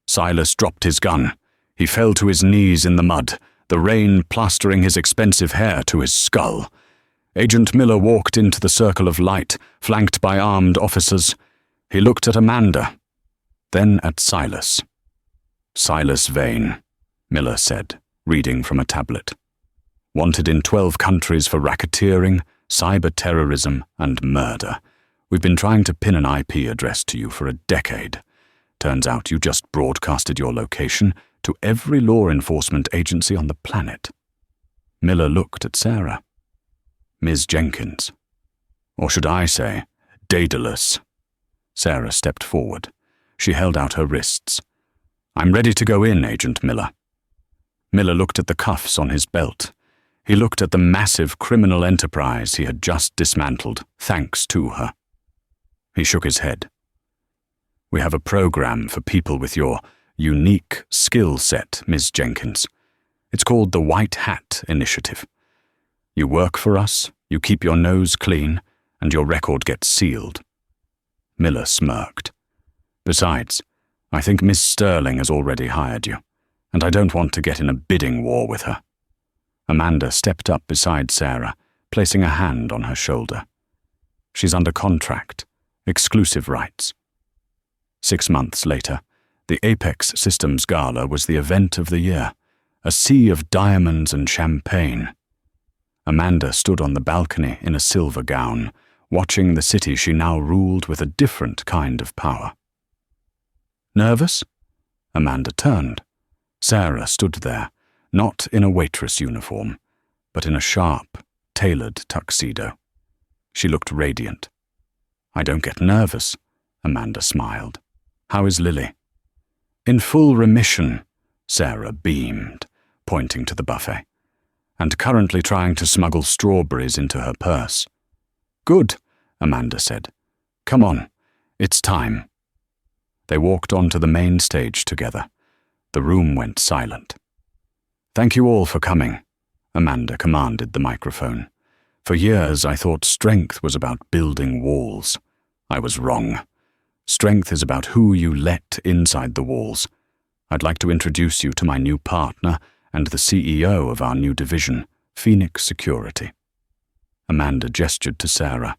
Silas dropped his gun. He fell to his knees in the mud, the rain plastering his expensive hair to his skull. Agent Miller walked into the circle of light, flanked by armed officers. He looked at Amanda, then at Silas. "Silas Vane," Miller said, reading from a tablet. "Wanted in 12 countries for racketeering, cyber-terrorism, and murder. We've been trying to pin an IP address to you for a decade. Turns out you just broadcasted your location to every law enforcement agency on the planet." Miller looked at Sarah. "Ms. Jenkins. Or should I say, Daedalus." Sarah stepped forward. She held out her wrists. "I'm ready to go in, Agent Miller." Miller looked at the cuffs on his belt. He looked at the massive criminal enterprise he had just dismantled, thanks to her. He shook his head. "We have a program for people with your unique skill set, Ms. Jenkins. It's called the White Hat Initiative. You work for us, you keep your nose clean, and your record gets sealed." Miller smirked. "Besides, I think Miss Sterling has already hired you, and I don't want to get in a bidding war with her." Amanda stepped up beside Sarah, placing a hand on her shoulder. "She's under contract, exclusive rights." 6 months later, the Apex Systems Gala was the event of the year, a sea of diamonds and champagne. Amanda stood on the balcony in a silver gown, watching the city she now ruled with a different kind of power. "Nervous?" Amanda turned. Sarah stood there, not in a waitress uniform, but in a sharp, tailored tuxedo. She looked radiant. "I don't get nervous," Amanda smiled. "How is Lily?" "In full remission," Sarah beamed, pointing to the buffet, "and currently trying to smuggle strawberries into her purse." "Good," Amanda said. "Come on, it's time." They walked onto the main stage together. The room went silent. "Thank you all for coming," Amanda commanded the microphone. For years, I thought strength was about building walls. I was wrong. Strength is about who you let inside the walls. I'd like to introduce you to my new partner and the CEO of our new division, Phoenix Security. Amanda gestured to Sarah,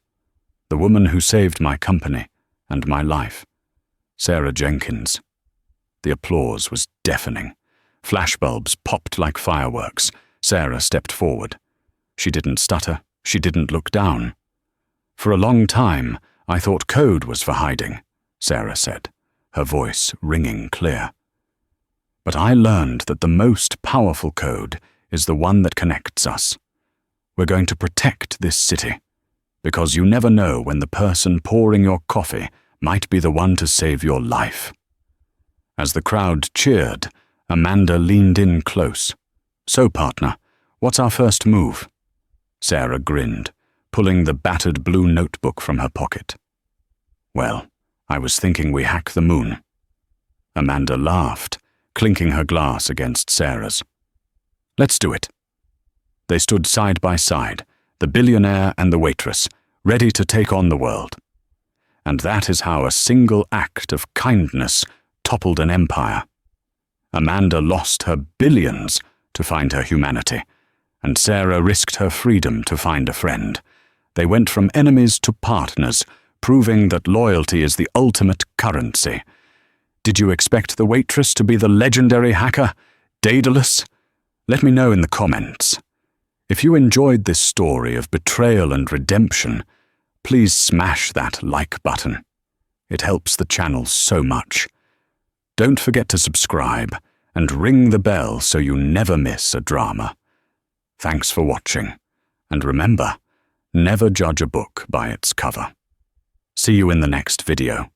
the woman who saved my company and my life. Sarah Jenkins. The applause was deafening. Flashbulbs popped like fireworks. Sarah stepped forward. She didn't stutter. She didn't look down. For a long time, I thought code was for hiding, Sarah said, her voice ringing clear. But I learned that the most powerful code is the one that connects us. We're going to protect this city, because you never know when the person pouring your coffee might be the one to save your life. As the crowd cheered, Amanda leaned in close. So, partner, what's our first move? Sarah grinned, pulling the battered blue notebook from her pocket. Well, I was thinking we hack the moon. Amanda laughed, clinking her glass against Sarah's. Let's do it. They stood side by side, the billionaire and the waitress, ready to take on the world. And that is how a single act of kindness toppled an empire. Amanda lost her billions to find her humanity, and Sarah risked her freedom to find a friend. They went from enemies to partners, proving that loyalty is the ultimate currency. Did you expect the waitress to be the legendary hacker, Daedalus? Let me know in the comments. If you enjoyed this story of betrayal and redemption, please smash that like button. It helps the channel so much. Don't forget to subscribe and ring the bell so you never miss a drama. Thanks for watching, and remember, never judge a book by its cover. See you in the next video.